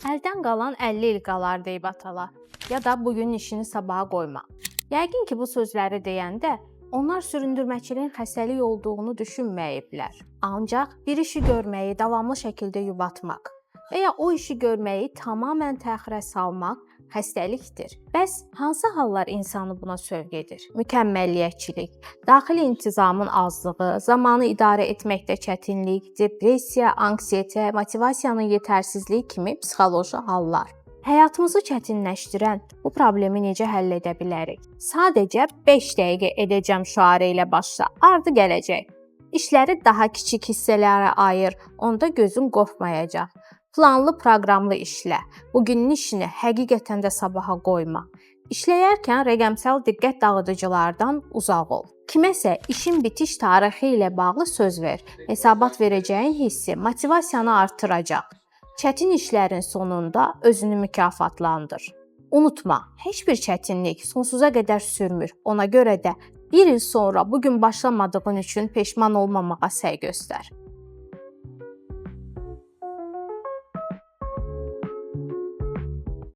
Əldən qalan 50 il qalar deyib atalar. Ya da bugün işini sabaha qoyma. Yəqin ki, bu sözləri deyəndə onlar süründürməçiliyin xəstəlik olduğunu düşünməyiblər. Ancaq bir işi görməyi davamlı şəkildə yubatmaq və ya o işi görməyi tamamən təxirə salmaq xəstəlikdir. Bəs hansı hallar insanı buna sövq edir? Mükəmməlliyətçilik, daxili intizamın azlığı, zamanı idarə etməkdə çətinlik, depressiya, anksiyetə, motivasiyanın yetərsizliyi kimi psixoloji hallar. Həyatımızı çətinləşdirən bu problemi necə həll edə bilərik? Sadəcə 5 dəqiqə edəcəm şüarı ilə başla, ardı gələcək. İşləri daha kiçik hissələrə ayır, onda gözün qorxmayacaq. Planlı, proqramlı işlə. Bugünün işini həqiqətən də sabaha qoyma. İşləyərkən rəqəmsal diqqət dağıdıcılardan uzaq ol. Kiməsə işin bitiş tarixi ilə bağlı söz ver. Hesabat verəcəyin hissi motivasiyanı artıracaq. Çətin işlərin sonunda özünü mükafatlandır. Unutma, heç bir çətinlik sonsuza qədər sürmür. Ona görə də bir il sonra bugün başlamadığın üçün peşman olmamağa səy göstər.